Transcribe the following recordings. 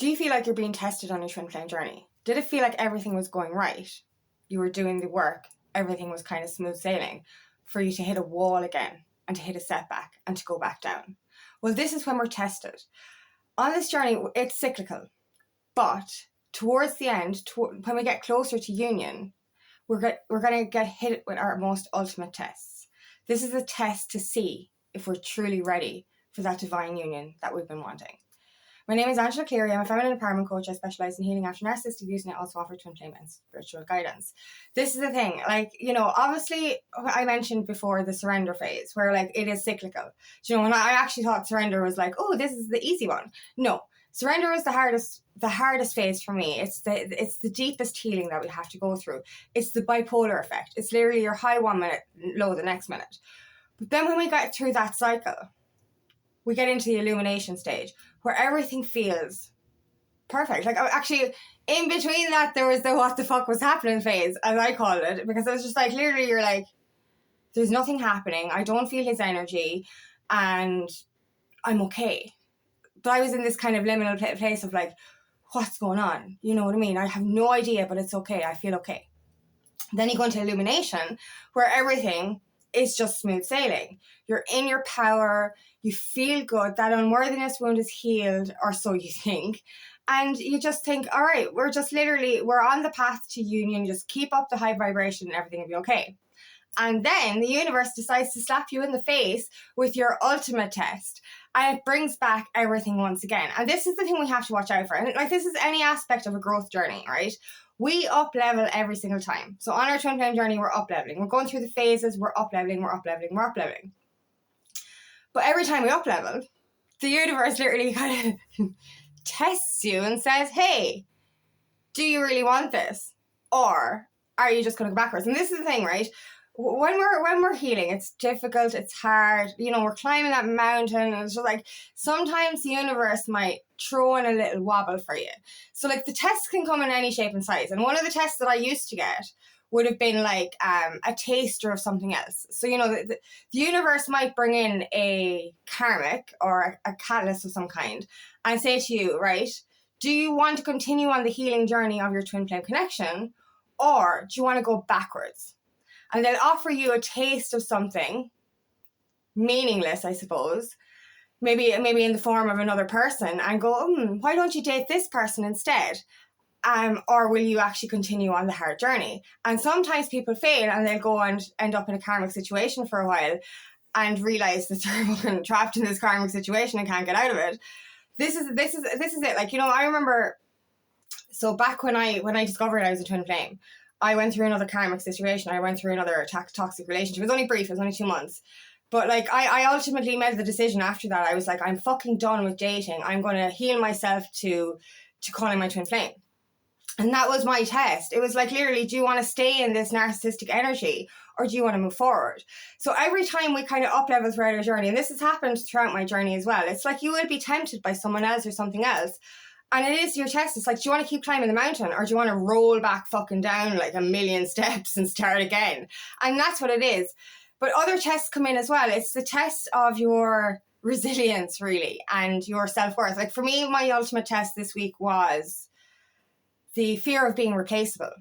Do you feel like you're being tested on your twin flame journey? Did it feel like everything was going right? You were doing the work, everything was kind of smooth sailing, for you to hit a wall again and to hit a setback and to go back down? Well, this is when we're tested. On this journey, it's cyclical, but towards the end, when we get closer to union, we're going to get hit with our most ultimate tests. This is a test to see if we're truly ready for that divine union that we've been wanting. My name is Angela Cleary. I'm a feminine empowerment coach. I specialise in healing after narcissistic abuse, and I also offer twin flame and spiritual guidance. This is the thing, obviously I mentioned before the surrender phase, where it is cyclical. And I actually thought surrender was oh, this is the easy one. No, surrender was the hardest phase for me. It's the deepest healing that we have to go through. It's the bipolar effect. It's literally your high 1 minute, low the next minute. But then when we get through that cycle, we get into the illumination stage where everything feels perfect. Actually, in between that, there was the what the fuck was happening phase, as I called it, because it was just literally you're there's nothing happening. I don't feel his energy and I'm okay. But I was in this kind of liminal place of what's going on? You know what I mean? I have no idea, but it's okay. I feel okay. Then you go into illumination where everything is just smooth sailing. You're in your power. You feel good. That unworthiness wound is healed, or so you think. And you just think, all right, we're on the path to union. Just keep up the high vibration and everything will be okay. And then the universe decides to slap you in the face with your ultimate test. And it brings back everything once again. And this is the thing we have to watch out for. And this is any aspect of a growth journey, right? We up level every single time. So on our twin flame journey, we're up leveling. We're going through the phases. We're up leveling. We're up leveling. We're up leveling. But every time we up level, the universe literally kind of tests you and says, hey, do you really want this? Or are you just going to go backwards? And this is the thing, right? When we're healing, it's difficult, it's hard, we're climbing that mountain, and it's just sometimes the universe might throw in a little wobble for you. So the tests can come in any shape and size. And one of the tests that I used to get would have been a taster of something else. So, the universe might bring in a karmic or a catalyst of some kind and say to you, right, do you want to continue on the healing journey of your twin flame connection, or do you want to go backwards? And they'll offer you a taste of something meaningless, I suppose, maybe in the form of another person, and go, why don't you date this person instead? Or will you actually continue on the hard journey? And sometimes people fail and they'll go and end up in a karmic situation for a while and realize that they're fucking trapped in this karmic situation and can't get out of it. This is it. I remember, so back when I discovered I was a twin flame, I went through another karmic situation. I went through another toxic relationship. It was only brief. It was only 2 months. But I ultimately made the decision after that. I was I'm fucking done with dating. I'm going to heal myself to calling my twin flame. And that was my test. It was literally, do you want to stay in this narcissistic energy or do you want to move forward? So every time we kind of up level throughout our journey, and this has happened throughout my journey as well, it's you will be tempted by someone else or something else. And it is your test. It's do you want to keep climbing the mountain or do you want to roll back fucking down 1,000,000 steps and start again? And that's what it is. But other tests come in as well. It's the test of your resilience, really, and your self-worth. For me, my ultimate test this week was the fear of being replaceable.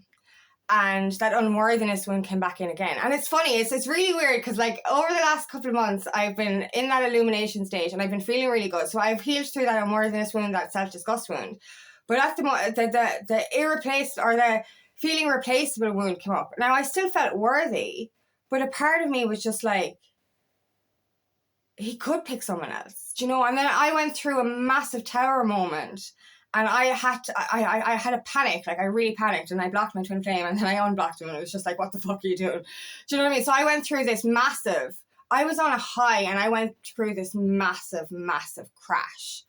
And that unworthiness one came back in again. And it's funny, it's really weird because over the last couple of months, I've been in that illumination stage and I've been feeling really good. So I've healed through that unworthiness wound, that self-disgust wound. But at the moment, the irreplaceable or the feeling replaceable wound came up. Now I still felt worthy, but a part of me was just he could pick someone else, And then I went through a massive tower moment. And I had a panic, I really panicked, and I blocked my twin flame and then I unblocked him and it was just what the fuck are you doing? Do you know what I mean? So I went through this I was on a high and I went through this massive crash.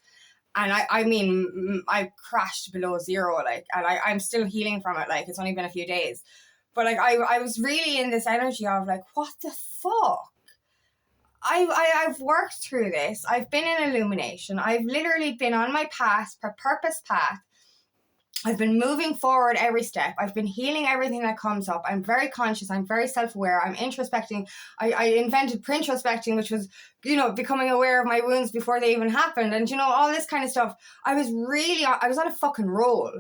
And I crashed below zero, and I'm still healing from it, it's only been a few days. But I was really in this energy of what the fuck? I've worked through this. I've been in illumination. I've literally been on my purpose path I've been moving forward every step. I've been healing everything that comes up. I'm very conscious. I'm very self-aware. I'm introspecting. I invented printrospecting, which was, becoming aware of my wounds before they even happened. And, all this kind of stuff. I was on a fucking roll.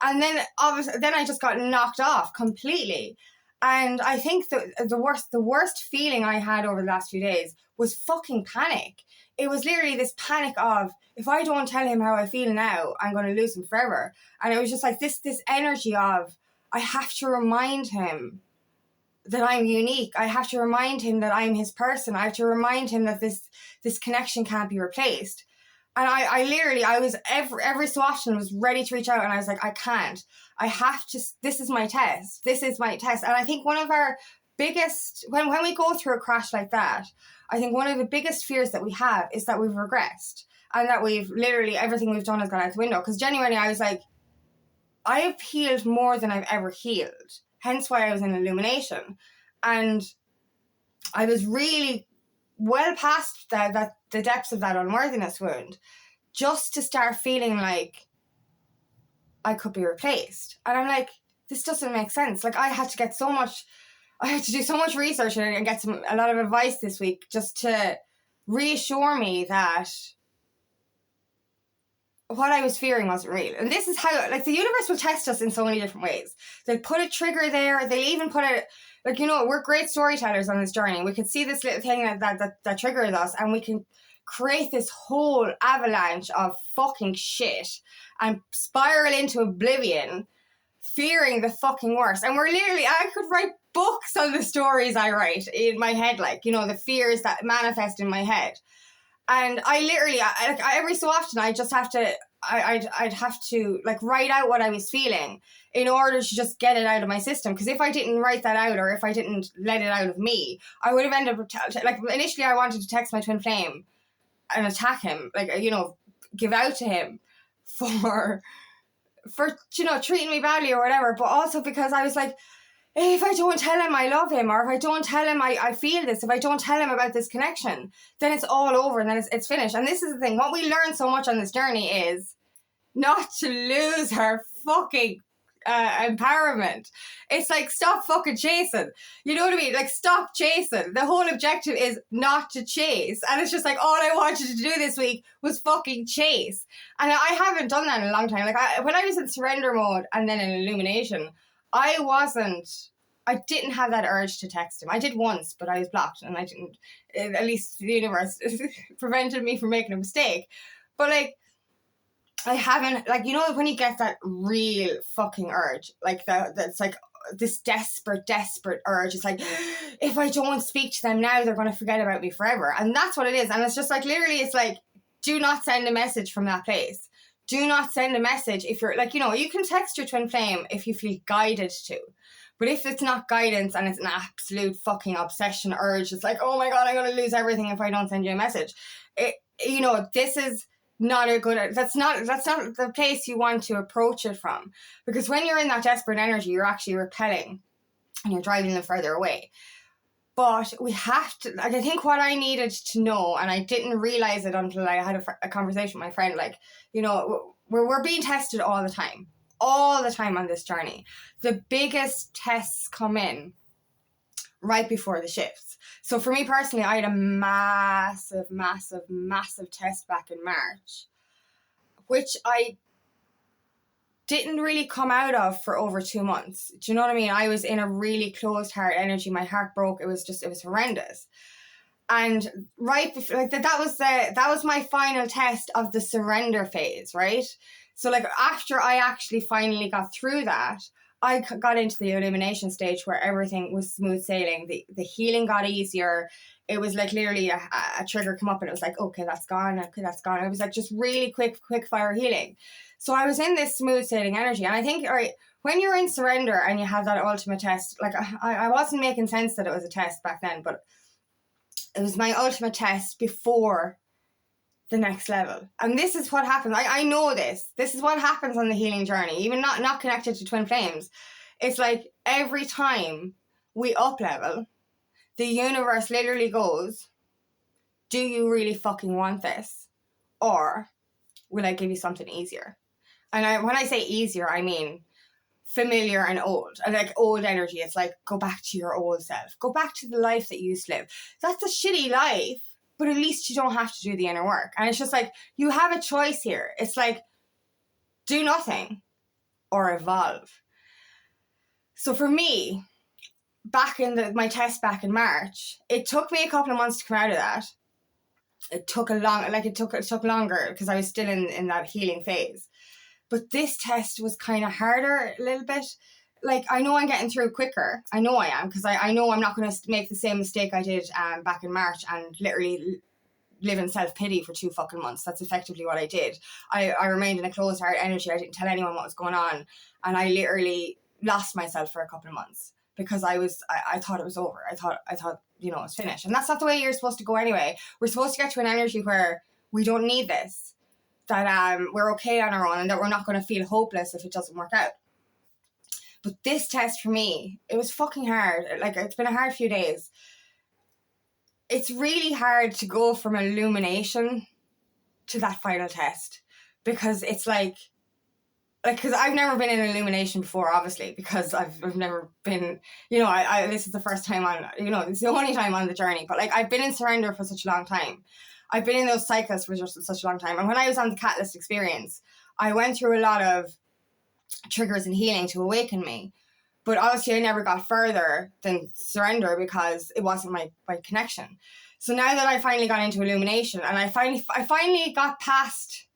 And then obviously, then I just got knocked off completely. And I think the worst feeling I had over the last few days was fucking panic. It was literally this panic of, if I don't tell him how I feel now, I'm going to lose him forever. And it was just like this energy of, I have to remind him that I'm unique. I have to remind him that I'm his person. I have to remind him that this connection can't be replaced. And I was every so often was ready to reach out, and I was like, I can't. I have to. This is my test. This is my test. And I think one of our biggest, when we go through a crash like that, I think one of the biggest fears that we have is that we've regressed, and that we've literally, everything we've done has gone out the window. Because genuinely, I was like, I have healed more than I've ever healed. Hence why I was in illumination. And I was really well past the depths of that unworthiness wound, just to start feeling like I could be replaced. And I'm like, this doesn't make sense. Like, I had to do so much research and get a lot of advice this week just to reassure me that what I was fearing wasn't real. And this is how, like, the universe will test us in so many different ways. They'll put a trigger there. They'll even put it, like, we're great storytellers on this journey. We can see this little thing that triggers us, and we can create this whole avalanche of fucking shit and spiral into oblivion, fearing the fucking worst. And I could write books on the stories I write in my head, like, the fears that manifest in my head. And I literally, every so often, I just have to, I'd have to, like, write out what I was feeling in order to just get it out of my system. Because if I didn't write that out, or if I didn't let it out of me, I would have ended up, like, initially I wanted to text my twin flame and attack him, like, give out to him for treating me badly or whatever. But also because I was like, if I don't tell him I love him, or if I don't tell him I feel this, if I don't tell him about this connection, then it's all over, and then it's finished. And this is the thing, what we learn so much on this journey is not to lose our fucking empowerment. It's like, stop fucking chasing. You know what I mean? Like, stop chasing. The whole objective is not to chase. And it's just like, all I wanted to do this week was fucking chase. And I haven't done that in a long time. Like, when I was in surrender mode and then in illumination, I didn't have that urge to text him. I did once, but I was blocked, and I didn't, at least the universe prevented me from making a mistake. But, like, I haven't, like, when you get that real fucking urge, like, that's like this desperate urge. It's like, if I don't speak to them now, they're going to forget about me forever. And that's what it is. And it's just like, literally, it's like, do not send a message from that place. Do not send a message if you're, like, you can text your twin flame if you feel guided to. But if it's not guidance and it's an absolute fucking obsession urge, it's like, oh my God, I'm going to lose everything if I don't send you a message. This is not that's not the place you want to approach it from. Because when you're in that desperate energy, you're actually repelling and you're driving them further away. But we have to, like, I think what I needed to know, and I didn't realize it until I had a conversation with my friend, like, we're being tested all the time on this journey. The biggest tests come in right before the shifts. So for me personally, I had a massive test back in March, which I didn't really come out of for over 2 months. Do you know what I mean? I was in a really closed heart energy. My heart broke. It was horrendous. And right before, like, that was my final test of the surrender phase, right? So, like, after I actually finally got through that, I got into the illumination stage where everything was smooth sailing. The healing got easier. It was like literally a trigger come up and it was like, okay, that's gone. Okay, that's gone. It was like just really quick fire healing. So I was in this smooth sailing energy. And I think, all right, when you're in surrender and you have that ultimate test, like, I wasn't making sense that it was a test back then, but it was my ultimate test before the next level. And this is what happens. I know this. This is what happens on the healing journey, even not connected to twin flames. It's like every time we up level, the universe literally goes, do you really fucking want this? Or will I give you something easier? And when I say easier, I mean familiar and old. And like old energy, it's like, go back to your old self. Go back to the life that you used to live. That's a shitty life, but at least you don't have to do the inner work. And it's just like, you have a choice here. It's like, do nothing or evolve. So for me, back in my test back in March, it took me a couple of months to come out of that. It took longer because I was still in that healing phase. But this test was kind of harder a little bit. Like, I know I'm getting through quicker. I know I am, because I know I'm not going to make the same mistake I did back in March and literally live in self-pity for 2 fucking months. That's effectively what I did. I remained in a closed heart energy. I didn't tell anyone what was going on. And I literally lost myself for a couple of months because I thought it was over. I thought, you know, it's finished. And that's not the way you're supposed to go anyway. We're supposed to get to an energy where we don't need this, that we're okay on our own, and that we're not going to feel hopeless if it doesn't work out. But this test for me, it was fucking hard. Like, it's been a hard few days. It's really hard to go from illumination to that final test, because it's like, because I've never been in illumination before, obviously, because I've never been, you know, I this is the first time on, you know, it's the only time on the journey, but like, I've been in surrender for such a long time. I've been in those cycles for just such a long time. And when I was on the Catalyst experience, I went through a lot of triggers and healing to awaken me. But obviously I never got further than surrender because it wasn't my connection. So now that I finally got into illumination, and I finally got past,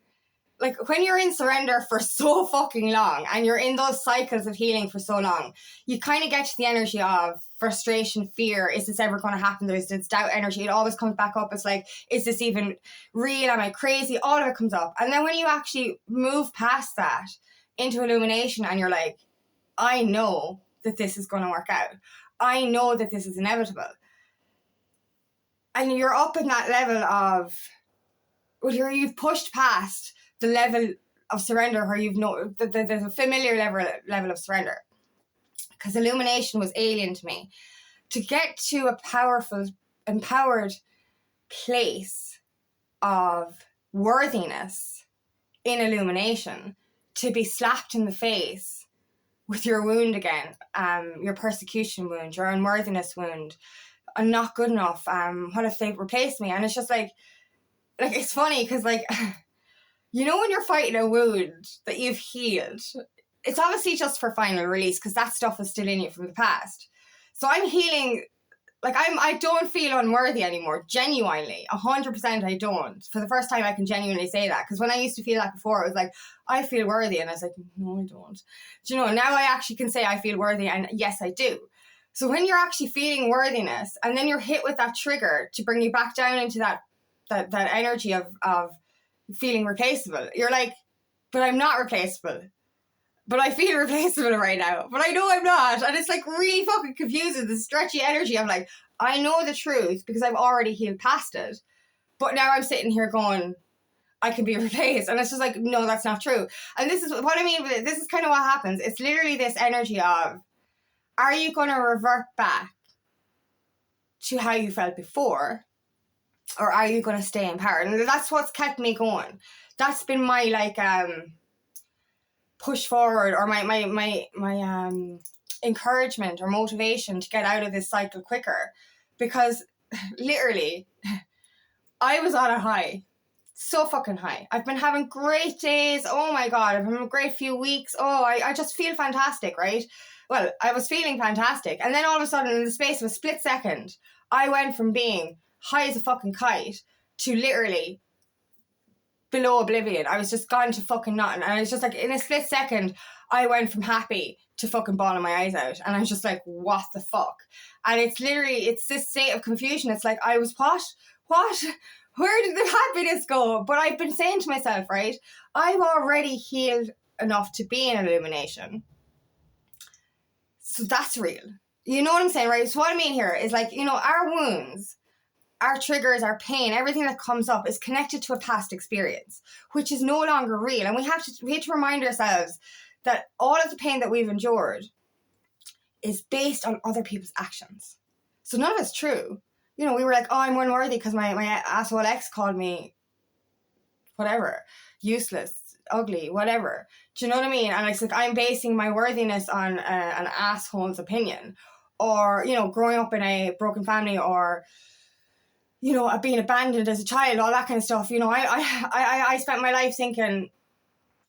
like, when you're in surrender for so fucking long and you're in those cycles of healing for so long, you kind of get to the energy of frustration, fear. Is this ever going to happen? There's this doubt energy. It always comes back up. It's like, is this even real? Am I crazy? All of it comes up. And then when you actually move past that into illumination and you're like, I know that this is going to work out. I know that this is inevitable. And you're up in that level of, well, you've pushed past the level of surrender where you've know there's a familiar level of surrender. Because illumination was alien to me. To get to a powerful, empowered place of worthiness in illumination, to be slapped in the face with your wound again, your persecution wound, your unworthiness wound, I'm not good enough, what if they replace me? And it's just like it's funny because, like, you know, when you're fighting a wound that you've healed, it's obviously just for final release because that stuff is still in you from the past. So I'm healing, like, I don't feel unworthy anymore, genuinely, 100% I don't. For the first time I can genuinely say that, because when I used to feel that before, it was like, I feel worthy, and I was like, no, I don't. Do you know, now I actually can say I feel worthy, and yes, I do. So when you're actually feeling worthiness, and then you're hit with that trigger to bring you back down into that energy of feeling replaceable, you're like, but I'm not replaceable. But I feel replaceable right now. But I know I'm not. And it's like really fucking confusing, the stretchy energy. I'm like, I know the truth because I've already healed past it. But now I'm sitting here going, I can be replaced. And it's just like, no, that's not true. And this is what I mean with it. This is kind of what happens. It's literally this energy of, are you going to revert back to how you felt before? Or are you going to stay empowered? And that's what's kept me going. That's been my, like, push forward, or my encouragement or motivation to get out of this cycle quicker. Because literally, I was on a high. So fucking high. I've been having great days. Oh my God, I've been having a great few weeks. Oh, I just feel fantastic, right? Well, I was feeling fantastic. And then all of a sudden, in the space of a split second, I went from being high as a fucking kite to literally below oblivion. I was just gone to fucking nothing. And I was just like, in a split second, I went from happy to fucking bawling my eyes out. And I was just like, what the fuck? And it's literally, it's this state of confusion. It's like, I was what? Where did the happiness go? But I've been saying to myself, right, I've already healed enough to be in illumination. So that's real. You know what I'm saying, right? So what I mean here is, like, you know, our wounds, our triggers, our pain, everything that comes up is connected to a past experience, which is no longer real. And we have to remind ourselves that all of the pain that we've endured is based on other people's actions. So none of it's true. You know, we were like, oh, I'm unworthy because my asshole ex called me whatever, useless, ugly, whatever. Do you know what I mean? And it's like, I'm basing my worthiness on an asshole's opinion, or, you know, growing up in a broken family, or, you know, being abandoned as a child, all that kind of stuff. You know, I spent my life thinking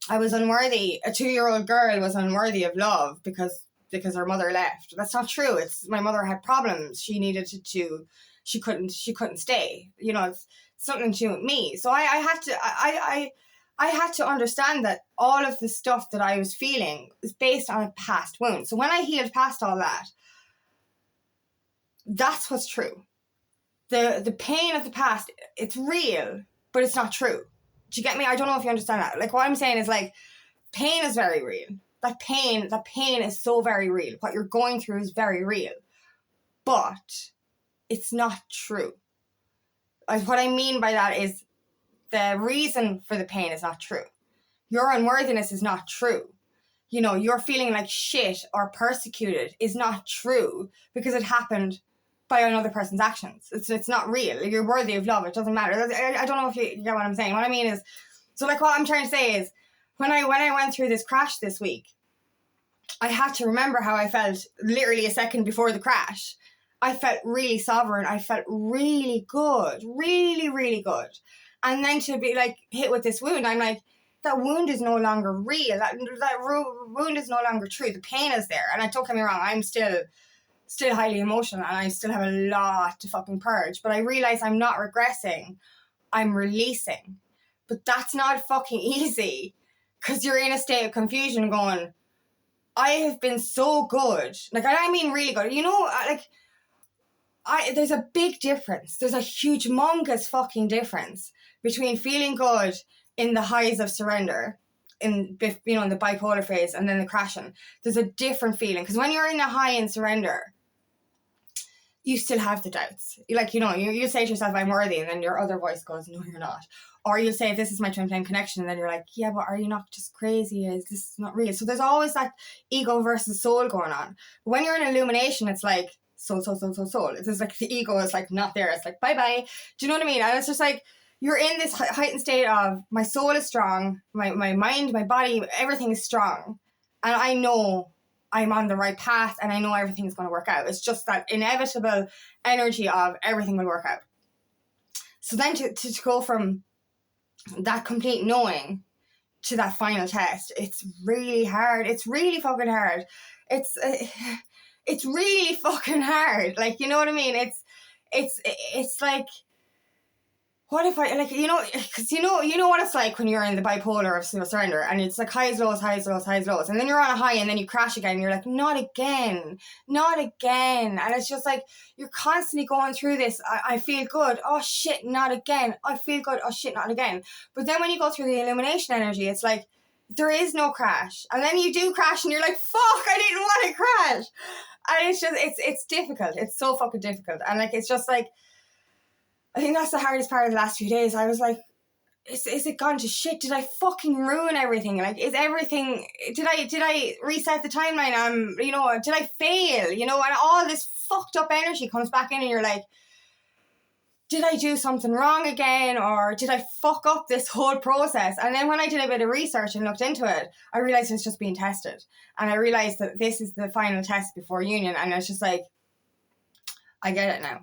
I was unworthy. A 2-year-old girl was unworthy of love because her mother left. That's not true. It's my mother had problems. She needed to she couldn't stay. You know, it's something to do with me. So I had to understand that all of the stuff that I was feeling is based on a past wound. So when I healed past all that, that's what's true. The pain of the past, it's real, but it's not true. Do you get me? I don't know if you understand that. Like, what I'm saying is, like, pain is very real. That pain is so very real. What you're going through is very real. But it's not true. Like, what I mean by that is the reason for the pain is not true. Your unworthiness is not true. You know, you're feeling like shit or persecuted is not true because it happened by another person's actions. It's not real. You're worthy of love. It doesn't matter. I don't know if you get what I'm saying. What I mean is, so like what I'm trying to say is, when I went through this crash this week, I had to remember how I felt literally a second before the crash. I felt really sovereign. I felt really good. Really, really good. And then to be like hit with this wound, I'm like, that wound is no longer real. That wound is no longer true. The pain is there. And don't get me wrong, I'm still highly emotional and I still have a lot to fucking purge. But I realize I'm not regressing. I'm releasing. But that's not fucking easy because you're in a state of confusion going, I have been so good. Like, I mean really good. You know, like, there's a big difference. There's a humongous fucking difference between feeling good in the highs of surrender, in, you know, in the bipolar phase, and then the crashing. There's a different feeling. Because when you're in a high in surrender, you still have the doubts. Like, you know, you say to yourself, I'm worthy, and then your other voice goes, no, you're not. Or you say, this is my twin flame connection, and then you're like, yeah, but are you not just crazy? Is this not real? So there's always that ego versus soul going on. But when you're in illumination, it's like, soul. It's just like the ego is like not there. It's like, bye-bye. Do you know what I mean? And it's just like, you're in this heightened state of, my soul is strong, my mind, my body, everything is strong. And I know I'm on the right path, and I know everything's going to work out. It's just that inevitable energy of everything will work out. So then to go from that complete knowing to that final test, it's really hard. It's really fucking hard. It's really fucking hard. Like, you know what I mean? It's like, what if I, like, you know, because you know what it's like when you're in the bipolar of surrender, and it's like highs, lows, and then you're on a high, and then you crash again, and you're like, not again, and it's just like, you're constantly going through this, I feel good, oh shit, not again, I feel good, oh shit, not again. But then when you go through the illumination energy, it's like, there is no crash, and then you do crash, and you're like, fuck, I didn't want to crash. And it's just, it's difficult, it's so fucking difficult, and like, it's just like, I think that's the hardest part of the last few days. I was like, is it gone to shit? Did I fucking ruin everything? Like, is everything, did I reset the timeline? You know, did I fail? You know, and all this fucked up energy comes back in, and you're like, did I do something wrong again? Or did I fuck up this whole process? And then when I did a bit of research and looked into it, I realized it's just being tested. And I realized that this is the final test before union. And it's just like, I get it now.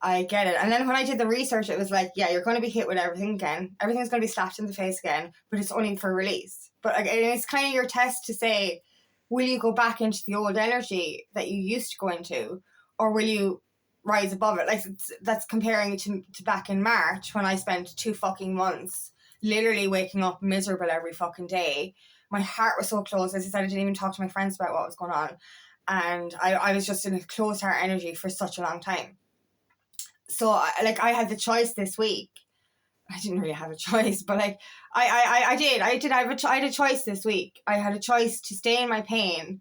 I get it. And then when I did the research, it was like, yeah, you're going to be hit with everything again. Everything's going to be slapped in the face again, but it's only for release. But it's kind of your test to say, will you go back into the old energy that you used to go into, or will you rise above it? Like, that's comparing to back in March, when I spent 2 fucking months literally waking up miserable every fucking day. My heart was so closed. As I said, I didn't even talk to my friends about what was going on. And I was just in a closed heart energy for such a long time. So, like, I had the choice this week. I didn't really have a choice, but like, I did. I had a choice this week. I had a choice to stay in my pain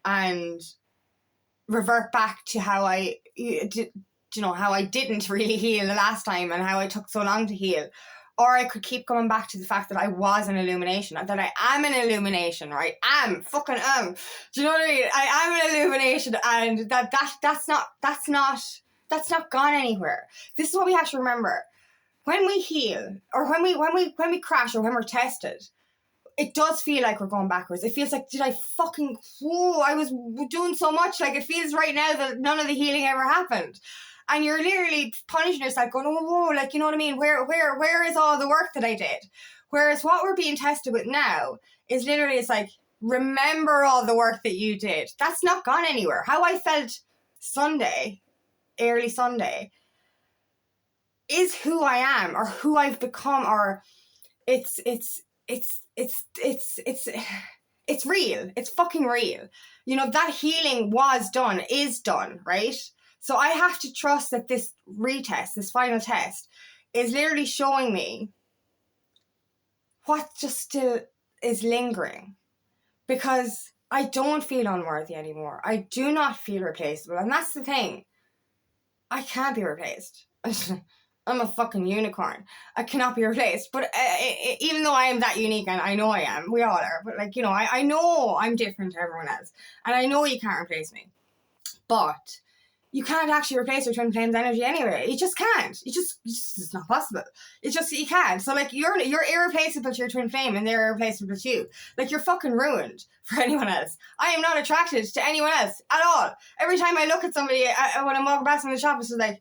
and revert back to how I didn't really heal the last time, and how I took so long to heal. Or I could keep coming back to the fact that I was an illumination, that I am an illumination, right? Fucking am. Do you know what I mean? I am an illumination, and that's not gone anywhere. This is what we have to remember. When we heal, or when we crash, or when we're tested, it does feel like we're going backwards. It feels like, I was doing so much. Like, it feels right now that none of the healing ever happened. And you're literally punishing yourself, going, oh, like, you know what I mean? Where is all the work that I did? Whereas what we're being tested with now is literally, it's like, remember all the work that you did. That's not gone anywhere. How I felt early Sunday, is who I am, or who I've become, or it's real. It's fucking real. You know, that healing was done, is done, right? So I have to trust that this retest, this final test, is literally showing me what just still is lingering. Because I don't feel unworthy anymore. I do not feel replaceable. And that's the thing. I can't be replaced. I'm a fucking unicorn. I cannot be replaced. But even though I am that unique, and I know I am, we all are. But like, you know, I know I'm different to everyone else. And I know you can't replace me. But you can't actually replace your twin flame's energy anyway. You just can't. It's not possible. You can't. So like, you're irreplaceable to your twin flame, and they're irreplaceable to you. Like, you're fucking ruined for anyone else. I am not attracted to anyone else at all. Every time I look at somebody, when I'm walking past in the shop, it's just like,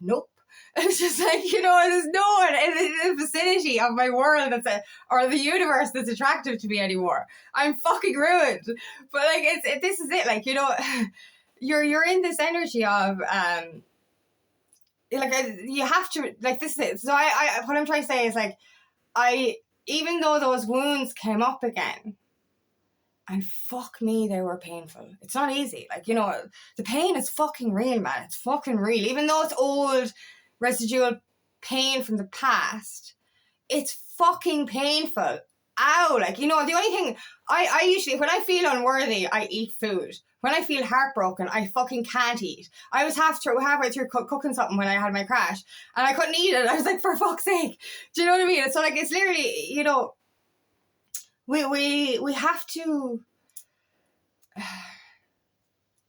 nope. It's just like, you know, there's no one in the vicinity of my world or the universe that's attractive to me anymore. I'm fucking ruined. But like, this is it. Like, you know, you're in this energy of you have to, like, this is it. So I what I'm trying to say is, like, even though those wounds came up again, and fuck me, they were painful. It's not easy. Like, you know, the pain is fucking real, man. It's fucking real. Even though it's old residual pain from the past, it's fucking painful. Ow, like, you know, the only thing I usually, when I feel unworthy, I eat food. When I feel heartbroken, I fucking can't eat. I was halfway through cooking something when I had my crash, and I couldn't eat it. I was like, for fuck's sake. Do you know what I mean? So like, it's literally, you know, we have to,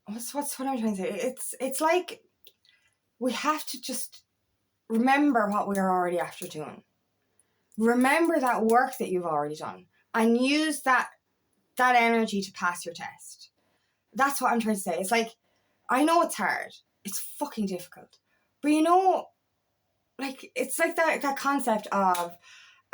what I'm trying to say? It's like, we have to just remember what we are already after doing. Remember that work that you've already done, and use that energy to pass your test. That's what I'm trying to say. It's like, I know it's hard. It's fucking difficult. But you know, like, it's like that concept of,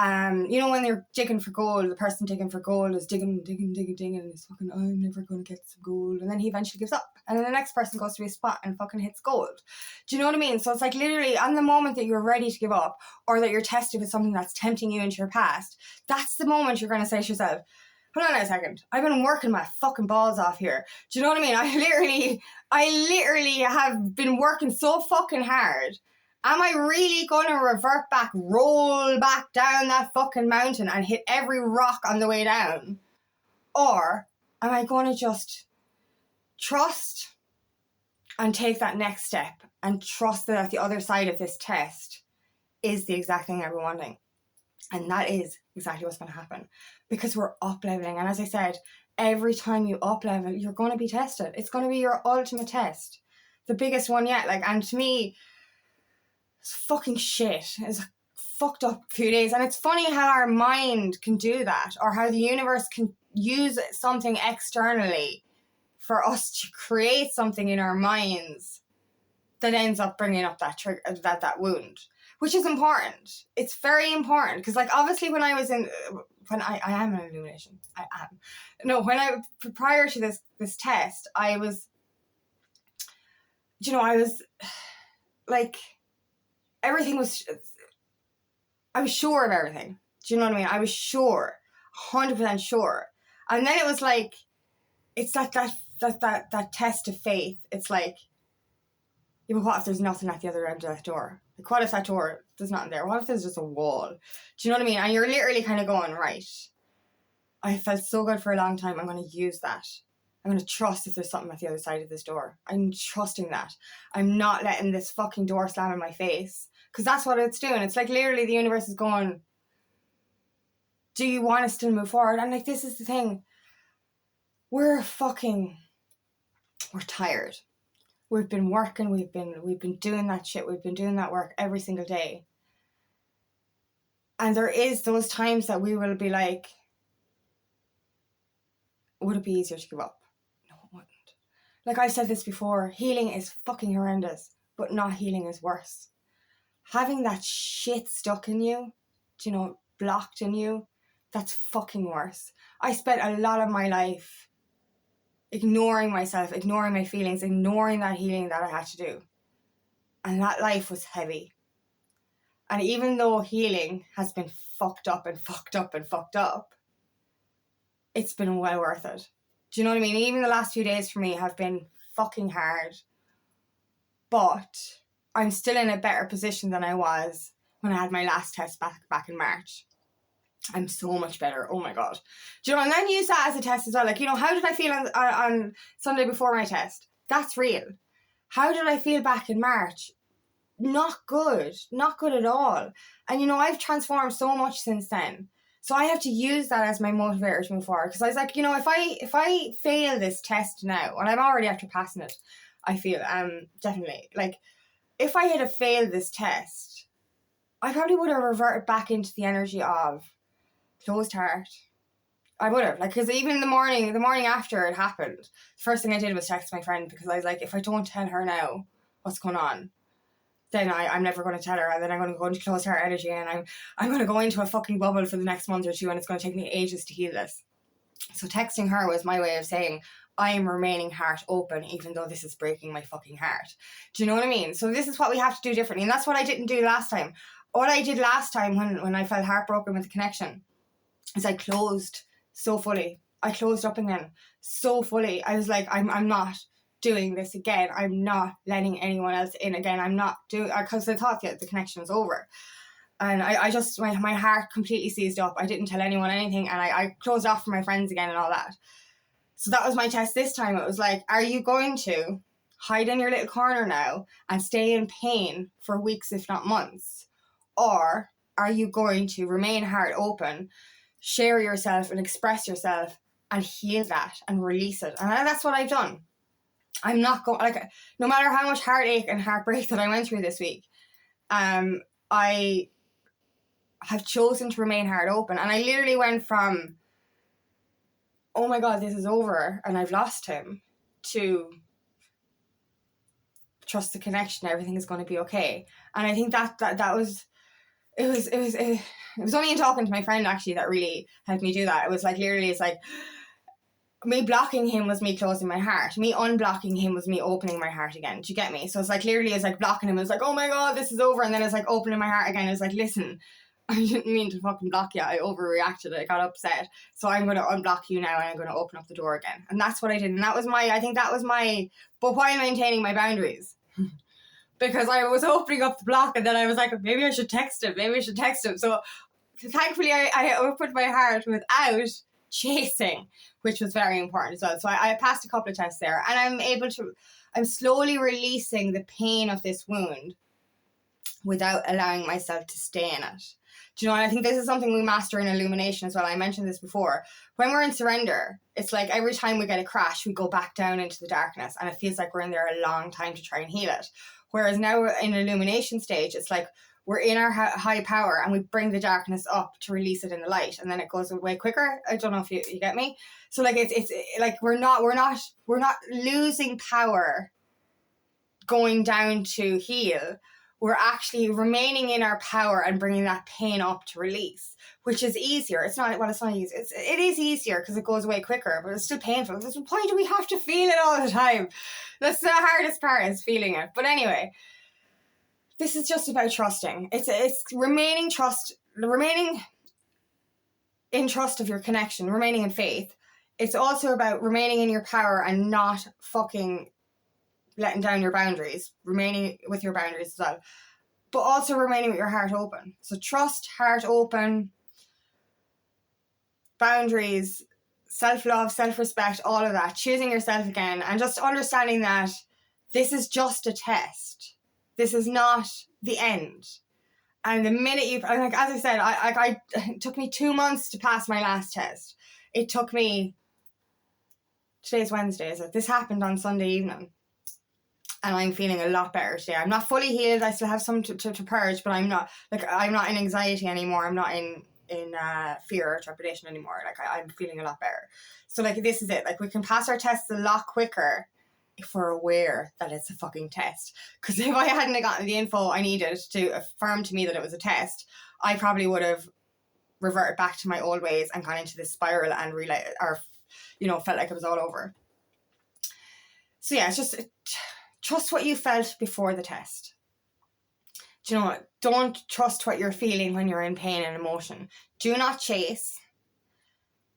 you know, when they're digging for gold, the person digging for gold is digging, and he's fucking, I'm never going to get some gold. And then he eventually gives up. And then the next person goes to a spot and fucking hits gold. Do you know what I mean? So it's like, literally, on the moment that you're ready to give up, or that you're tested with something that's tempting you into your past, that's the moment you're going to say to yourself, hold on a second, I've been working my fucking balls off here. Do you know what I mean? I literally have been working so fucking hard. Am I really going to revert back, roll back down that fucking mountain and hit every rock on the way down? Or am I going to just trust and take that next step, and trust that at the other side of this test is the exact thing I've been wanting? And that is exactly what's going to happen, because we're up-leveling. And as I said, every time you up-level, you're going to be tested. It's going to be your ultimate test. The biggest one yet. Like, and to me, it's fucking shit. It's a fucked up few days. And it's funny how our mind can do that, or how the universe can use something externally for us to create something in our minds that ends up bringing up that trigger, that wound. Which is important. It's very important. Because, like, obviously when I am an illumination. I am. No, prior to this test, I was, you know, I was, like, I was sure of everything. Do you know what I mean? I was sure. 100% sure. And then it was like, it's that test of faith. It's like, yeah, but what if there's nothing at the other end of that door? Like, what if that door, there's nothing there? What if there's just a wall? Do you know what I mean? And you're literally kind of going, right, I felt so good for a long time. I'm going to use that. I'm going to trust if there's something at the other side of this door. I'm trusting that. I'm not letting this fucking door slam in my face. Because that's what it's doing. It's like, literally, the universe is going, do you want to still move forward? And like, this is the thing. We're tired. We've been working, we've been doing that shit, we've been doing that work every single day. And there is those times that we will be like, would it be easier to give up? No, it wouldn't. Like I said this before, healing is fucking horrendous, but not healing is worse. Having that shit stuck in you, you know, blocked in you, that's fucking worse. I spent a lot of my life ignoring myself, ignoring my feelings, ignoring that healing that I had to do. And that life was heavy. And even though healing has been fucked up and fucked up and fucked up, it's been well worth it. Do you know what I mean? Even the last few days for me have been fucking hard. But I'm still in a better position than I was when I had my last test back in March. I'm so much better. Oh my God. Do you know, and then use that as a test as well. Like, you know, how did I feel on Sunday before my test? That's real. How did I feel back in March? Not good. Not good at all. And, you know, I've transformed so much since then. So I have to use that as my motivator to move forward. Because I was like, you know, if I fail this test now, and I'm already after passing it, I feel, definitely, like, if I had failed this test, I probably would have reverted back into the energy of closed heart. I would have, like, because even the morning after it happened, the first thing I did was text my friend, because I was like, if I don't tell her now what's going on, then I'm never going to tell her, and then I'm going to go into closed heart energy, and I'm going to go into a fucking bubble for the next month or two, and it's going to take me ages to heal this. So texting her was my way of saying, I am remaining heart open, even though this is breaking my fucking heart. Do you know what I mean? So this is what we have to do differently, and that's what I didn't do last time. What I did last time when I felt heartbroken with the connection is I closed so fully. I closed up again so fully. I was like, I'm not doing this again. I'm not letting anyone else in again. I'm not doing, because I thought the connection was over. And I just, my heart completely seized up. I didn't tell anyone anything, and I closed off from my friends again and all that. So that was my test this time. It was like, are you going to hide in your little corner now and stay in pain for weeks, if not months? Or are you going to remain heart open, share yourself and express yourself and heal that and release it? And that's what I've done. I'm not going, like, no matter how much heartache and heartbreak that I went through this week, I have chosen to remain heart open. And I literally went from, oh my God, this is over and I've lost him, to trust the connection, everything is going to be okay. And I think that was, it was only in talking to my friend actually that really helped me do that. It was like, literally, it's like, me blocking him was me closing my heart. Me unblocking him was me opening my heart again. Do you get me? So it's like, literally, it's like blocking him. It's like, oh my God, this is over. And then it's like opening my heart again. It's like, listen, I didn't mean to fucking block you. I overreacted. I got upset. So I'm going to unblock you now, and I'm going to open up the door again. And that's what I did. And that was but while maintaining my boundaries. Because I was opening up the block, and then I was like, maybe I should text him. So thankfully I opened my heart without chasing, which was very important as well. So I passed a couple of tests there, and I'm slowly releasing the pain of this wound without allowing myself to stay in it. Do you know, and I think this is something we master in illumination as well. I mentioned this before. When we're in surrender, it's like every time we get a crash, we go back down into the darkness, and it feels like we're in there a long time to try and heal it. Whereas now we're in illumination stage, it's like we're in our high power, and we bring the darkness up to release it in the light, and then it goes away quicker. I don't know if you get me. So like it's like we're not losing power going down to heal. We're actually remaining in our power and bringing that pain up to release, which is easier. It's not easy. It is easier because it goes away quicker, but it's still painful. Why do we have to feel it all the time? That's the hardest part, is feeling it. But anyway, this is just about trusting. It's remaining in trust of your connection, remaining in faith. It's also about remaining in your power and not fucking letting down your boundaries, remaining with your boundaries as well, but also remaining with your heart open. So trust, heart open, boundaries, self-love, self-respect, all of that, choosing yourself again, and just understanding that this is just a test. This is not the end. And the minute like, as I said, it took me 2 months to pass my last test. It took me, today's Wednesday, so this happened on Sunday evening. And I'm feeling a lot better today. I'm not fully healed. I still have some to purge, but I'm not in anxiety anymore. I'm not in in fear or trepidation anymore. Like I'm feeling a lot better. So like this is it. Like we can pass our tests a lot quicker if we're aware that it's a fucking test. Because if I hadn't gotten the info I needed to affirm to me that it was a test, I probably would have reverted back to my old ways and gone into this spiral and felt like it was all over. So yeah, it's just trust what you felt before the test. Do you know what? Don't trust what you're feeling when you're in pain and emotion. Do not chase.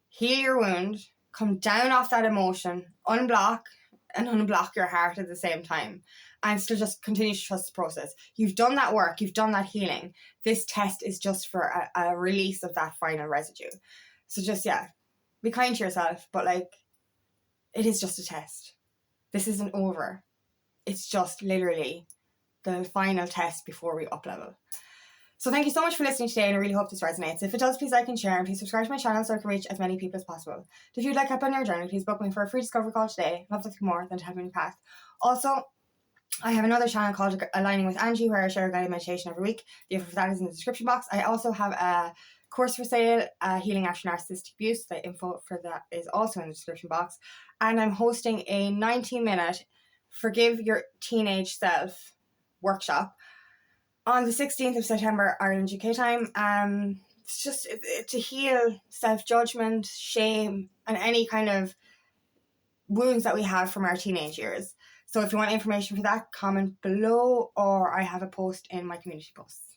Heal your wound. Come down off that emotion. Unblock your heart at the same time. And still just continue to trust the process. You've done that work. You've done that healing. This test is just for a release of that final residue. So just, be kind to yourself. But like, it is just a test. This isn't over. It's just literally the final test before we uplevel. So thank you so much for listening today, and I really hope this resonates. If it does, please like and share, and please subscribe to my channel so I can reach as many people as possible. If you'd like help on your journey, please book me for a free discovery call today. Love nothing more than to help me in the path. Also, I have another channel called Aligning with Angie, where I share a guided meditation every week. The info for that is in the description box. I also have a course for sale, Healing After Narcissistic Abuse. The info for that is also in the description box. And I'm hosting a 90-minute Forgive Your Teenage Self workshop on the 16th of September, Ireland, UK time. It's just to heal self-judgment, shame, and any kind of wounds that we have from our teenage years. So if you want information for that, comment below, or I have a post in my community posts.